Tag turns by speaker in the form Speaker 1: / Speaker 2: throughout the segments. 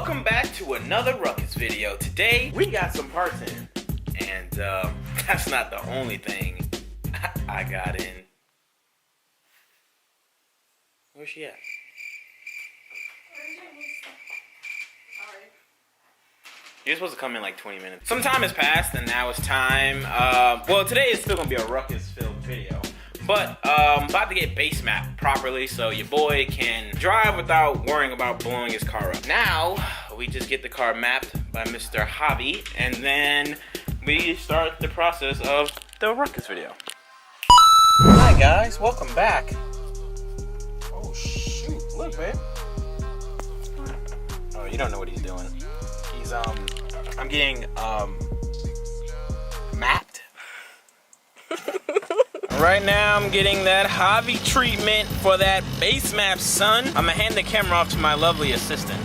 Speaker 1: welcome back to another Ruckus video. Today we got some parts in, and that's not the only thing I got in. Where's she at? You're supposed to come in like 20 minutes. Some time has passed and now it's time. Well, today is still gonna be a Ruckus filled video. But I'm about to get base mapped properly so your boy can drive without worrying about blowing his car up. Now, we just get the car mapped by Mr. Javi, and then we start the process of the Ruckus video. Hi guys, welcome back. Oh shoot, look babe. Oh, you don't know what he's doing. He's I'm getting mapped. Right now I'm getting that Javi treatment for that base map, son. I'm gonna hand the camera off to my lovely assistant.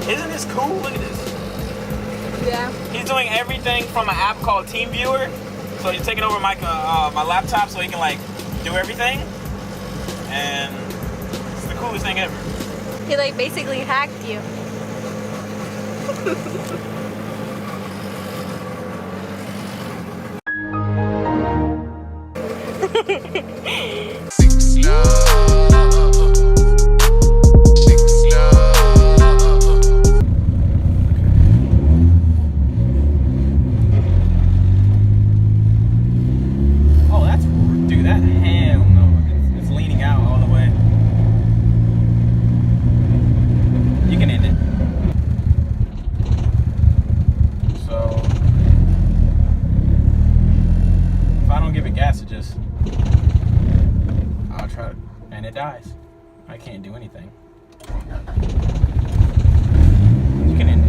Speaker 1: Isn't this cool? Look at this.
Speaker 2: Yeah.
Speaker 1: He's doing everything from an app called TeamViewer. So he's taking over my laptop so he can like do everything. And it's the coolest thing ever.
Speaker 2: He like basically hacked you.
Speaker 1: Oh, that's dude. That hell no. It's leaning out all the way. You can end it. So if I don't give it gas, it just. I'll try it, and it dies. I can't do anything. You can end it.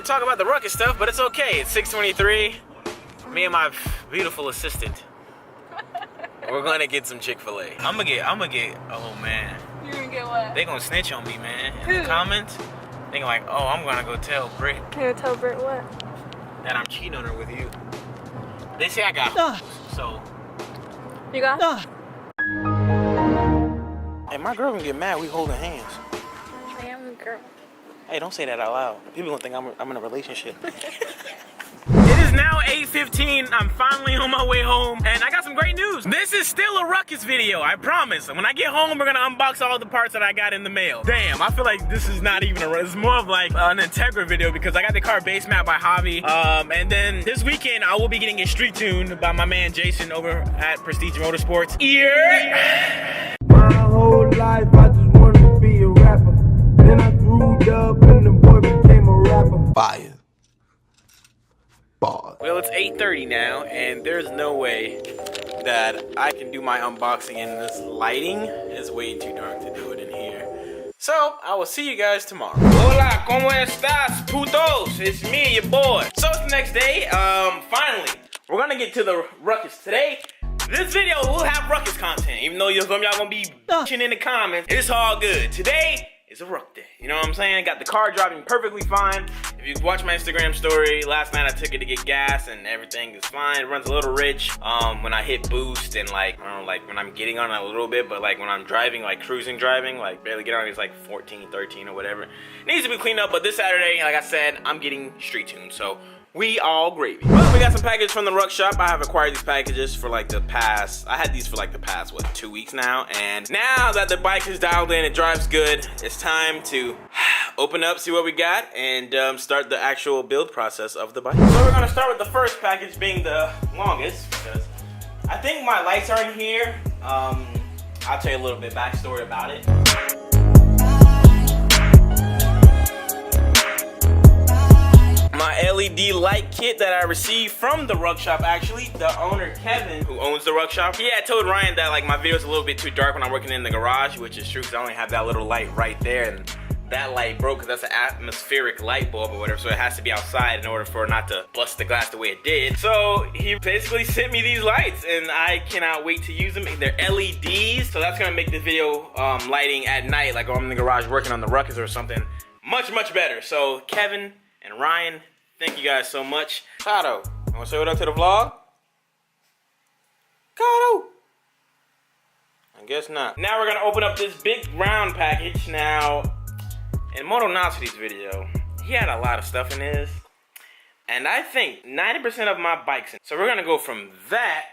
Speaker 1: Talk about the Ruckus stuff, but it's okay. It's 6:23. Me and my beautiful assistant. We're gonna get some Chick-fil-A. I'm gonna get. Oh man.
Speaker 2: You're gonna get what?
Speaker 1: They gonna snitch on me, man. In the comments, they gonna like, oh, I'm gonna go tell Britt.
Speaker 2: You're gonna tell Britt what?
Speaker 1: That I'm cheating on her with you. They say I got so.
Speaker 2: You got?
Speaker 1: Hey, my girl gonna get mad. We holding hands.
Speaker 2: I am a girl.
Speaker 1: Hey, don't say that out loud. People gonna think I'm in a relationship. It is now 8:15. I'm finally on my way home, and I got some great news. This is still a Ruckus video, I promise. When I get home, we're gonna unbox all the parts that I got in the mail. Damn, I feel like this is not even it's more of like an Integra video because I got the car base mapped by Javi. And then this weekend, I will be getting it street tuned by my man Jason over at Prestige Motorsports. Yeah.
Speaker 3: My whole life, I just wanted to be a rapper. Then I grew up and the boy became a rapper. Fire. Ball.
Speaker 1: Well, it's 8:30 now, and there's no way that I can do my unboxing in this lighting. It's way too dark to do it in here. So, I will see you guys tomorrow. Hola, ¿cómo estás, putos? It's me, your boy. So, it's the next day. Finally, we're gonna get to the Ruckus today. This video will have Ruckus content, even though y'all gonna be bitching in the comments. It's all good. Today is a Ruck day. You know what I'm saying? Got the car driving perfectly fine. If you watch my Instagram story, last night I took it to get gas and everything is fine. It runs a little rich when I hit boost and like, I don't know, like when I'm getting on it a little bit, but like when I'm driving, like cruising driving, like barely get on, it's like 14, 13 or whatever. It needs to be cleaned up, but this Saturday, like I said, I'm getting street tuned. So we all gravy. Well, we got some packages from the Ruck Shop. I have acquired these packages for like the past, I had these for like the past, what, 2 weeks now? And now that the bike is dialed in, it drives good, it's time to open up, see what we got, and start the actual build process of the bike. So we're gonna start with the first package being the longest, because I think my lights are in here. I'll tell you a little bit backstory about it. my LED light kit that I received from the Ruck Shop, actually. The owner, Kevin, who owns the Ruck Shop. Yeah, I told Ryan that like my video's a little bit too dark when I'm working in the garage, which is true because I only have that little light right there, and that light broke because that's an atmospheric light bulb or whatever, so it has to be outside in order for it not to bust the glass the way it did. So he basically sent me these lights, and I cannot wait to use them. They're LEDs, so that's gonna make the video lighting at night, like I'm in the garage working on the Ruckus or something, much, much better. So Kevin and Ryan, thank you guys so much. Kato, you wanna say what up to the vlog? Kato! I guess not. Now we're gonna open up this big round package. Now, in Moto Nocity's video, he had a lot of stuff in his, and I think 90% of my bikes in. So we're gonna go from that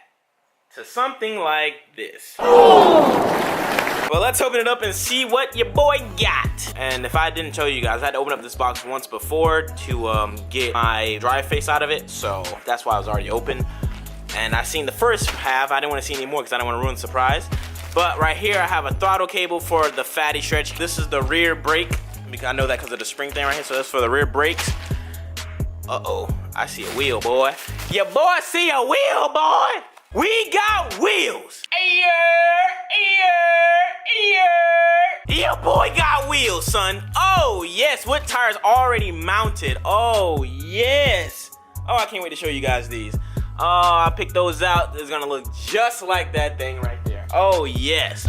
Speaker 1: to something like this. Well, let's open it up and see what your boy got. And if I didn't show you guys, I had to open up this box once before to get my dry face out of it, so that's why I was already open. And I seen the first half. I didn't want to see any more because I didn't want to ruin the surprise. But right here, I have a throttle cable for the fatty stretch. This is the rear brake. I know that because of the spring thing right here, so that's for the rear brakes. Uh-oh, I see a wheel, boy. Your boy see a wheel, boy. We got wheels. Your boy got wheels, son. Oh, yes, with tires already mounted. Oh, yes. Oh, I can't wait to show you guys these. Oh, I picked those out. It's gonna look just like that thing right there. Oh, yes.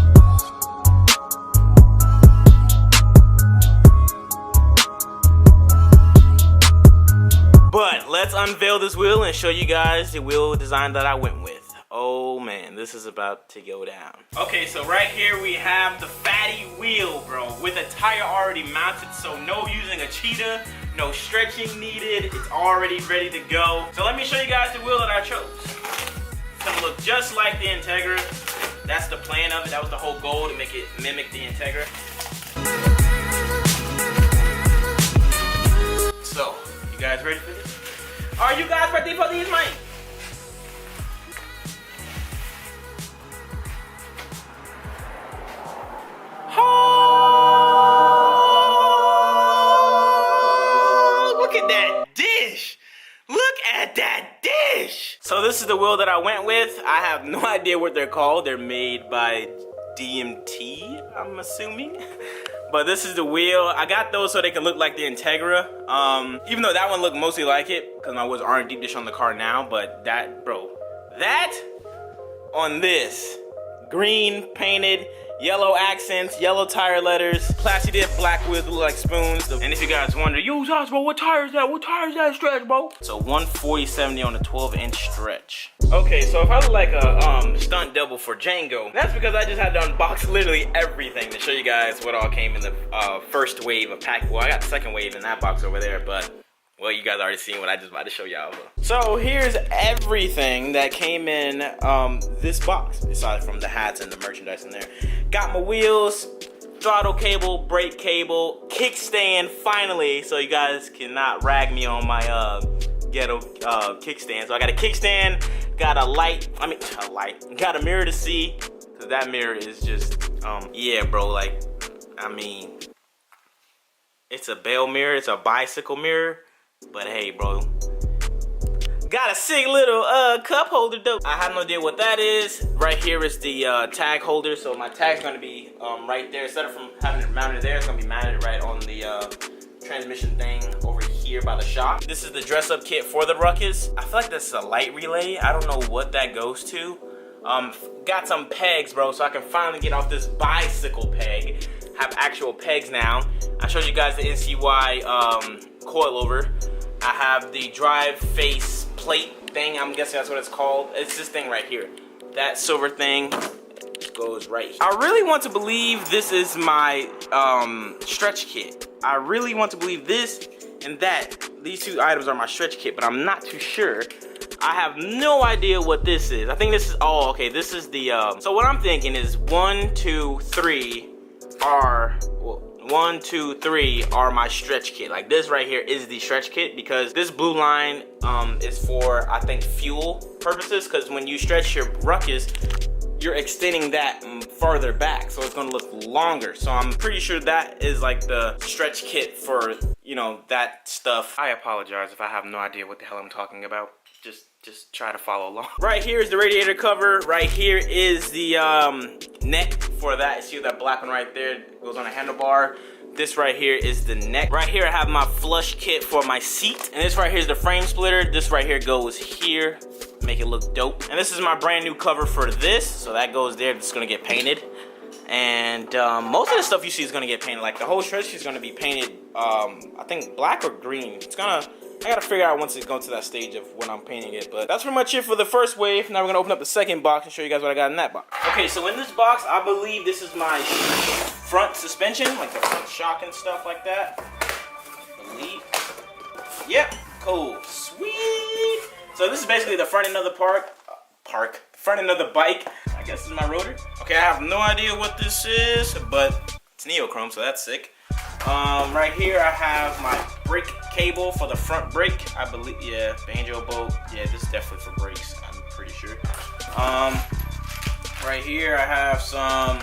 Speaker 1: But let's unveil this wheel and show you guys the wheel design that I went with. Oh man, this is about to go down. Okay, so right here we have the fatty wheel, bro, with a tire already mounted, so no using a cheetah, no stretching needed, it's already ready to go. So let me show you guys the wheel that I chose. It's gonna look just like the Integra. That's the plan of it. That was the whole goal, to make it mimic the Integra. So, you guys ready for this? Are you guys ready for these, man? Oh, look at that dish. Look at that dish. So this is the wheel that I went with. I have no idea what they're called. They're made by DMT, I'm assuming. But this is the wheel. I got those so they can look like the Integra. Even though that one looked mostly like it, because my wheels aren't deep dish on the car now. But that, bro, that on this green painted, yellow accents, yellow tire letters, classy dip black wheels that look like spoons. And if you guys wonder, yo, Zosh, bro, what tire is that? What tire is that stretch, bro? So 140/70 on a 12-inch stretch. Okay, so if I look like a stunt double for Django, that's because I just had to unbox literally everything to show you guys what all came in the first wave of pack. Well, I got the second wave in that box over there, but well, you guys already seen what I just about to show y'all. So here's everything that came in this box, aside from the hats and the merchandise in there. Got my wheels, throttle cable, brake cable, kickstand finally, so you guys cannot rag me on my ghetto kickstand. So I got a kickstand, got a light, got a mirror to see, because that mirror is just, yeah, bro, like, I mean, it's a bell mirror, it's a bicycle mirror. But hey, bro, got a sick little cup holder though. I have no idea what that is. Right here is the tag holder, so my tag's gonna be right there. Instead of from having it mounted there, it's gonna be mounted right on the transmission thing over here by the shop. This is the dress-up kit for the Ruckus. I feel like this is a light relay. I don't know what that goes to. Got some pegs, bro, so I can finally get off this bicycle peg. Have actual pegs now. I showed you guys the NCY coilover. I have the drive face plate thing. I'm guessing that's what it's called. It's this thing right here. That silver thing goes right here. I really want to believe this is my stretch kit. I really want to believe this and that. These two items are my stretch kit, but I'm not too sure. I have no idea what this is. I think this is, oh, okay, this is the, so what I'm thinking is 1, 2, 3 are, well, 1, 2, 3 are my stretch kit. Like this right here is the stretch kit, because this blue line is for, I think, fuel purposes, because when you stretch your Ruckus, you're extending that further back, so it's gonna look longer. So I'm pretty sure that is like the stretch kit for, you know, that stuff. I apologize if I have no idea what the hell I'm talking about. Just try to follow along. Right here is the radiator cover. Right here is the neck for that. See that black one right there? It goes on a handlebar. This right here is the neck. Right here I have my flush kit for my seat. And this right here is the frame splitter. This right here goes here. Make it look dope. And this is my brand new cover for this. So that goes there. It's gonna get painted. And most of the stuff you see is gonna get painted. Like the whole stretch is gonna be painted, I think black or green. I gotta figure out once it goes to that stage of when I'm painting it. But that's pretty much it for the first wave. Now we're gonna open up the second box and show you guys what I got in that box. Okay, so in this box, I believe this is my front suspension, like the front shock and stuff like that. I believe. Yep, cool, sweet. So this is basically the front end of the front end of the bike. I guess this is my rotor. Okay, I have no idea what this is, but it's neochrome, so that's sick. Right here I have my brake cable for the front brake. I believe, yeah, banjo bolt. Yeah, this is definitely for brakes, I'm pretty sure. Right here I have some,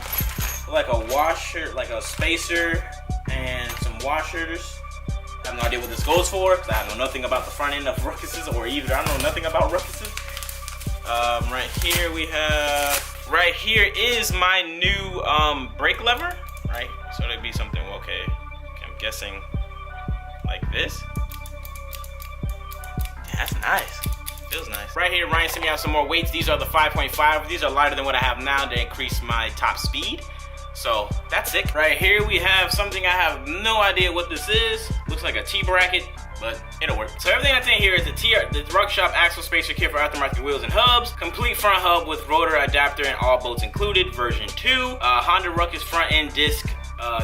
Speaker 1: like a washer, like a spacer, and some washers. I have no idea what this goes for, because I know nothing about the front end of Ruckuses, or either I know nothing about Ruckuses. Right here is my new brake lever, right? So it'd be something, okay, I'm guessing like this. Yeah, that's nice. Feels nice. Right here, Ryan sent me out some more weights. These are the 5.5. These are lighter than what I have now to increase my top speed. So that's it. Right here we have something I have no idea what this is. Looks like a T-bracket, but it'll work. So everything that's in here is the Ruck Shop axle spacer kit for aftermarket wheels and hubs. Complete front hub with rotor adapter and all bolts included, version 2. Honda Ruckus front end disc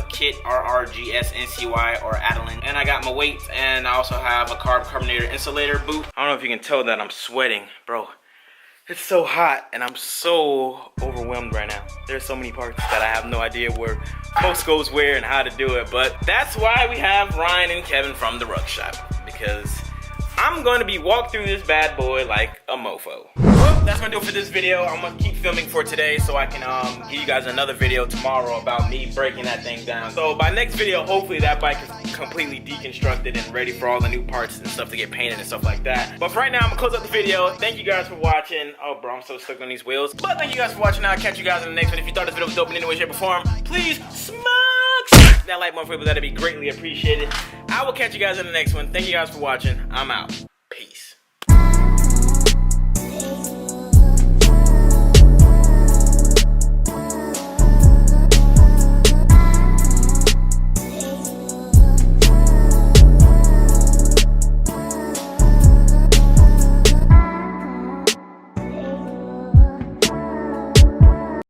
Speaker 1: kit, RRGS, NCY, or Adeline. And I got my weights, and I also have a carbonator insulator boot. I don't know if you can tell that I'm sweating, bro. It's so hot, and I'm so overwhelmed right now. There's so many parts that I have no idea where most goes where and how to do it, but that's why we have Ryan and Kevin from the Ruck Shop, because I'm going to be walking through this bad boy like a mofo. Well, that's gonna do it for this video. I'm gonna keep filming for today so I can give you guys another video tomorrow about me breaking that thing down. So by next video, hopefully that bike is completely deconstructed and ready for all the new parts and stuff to get painted and stuff like that. But for right now, I'm gonna close up the video. Thank you guys for watching. Oh bro, I'm so stuck on these wheels. But thank you guys for watching. I'll catch you guys in the next one. If you thought this video was dope in any way, shape, or form, please smack that like button for me. That'd be greatly appreciated. I will catch you guys in the next one. Thank you guys for watching. I'm out.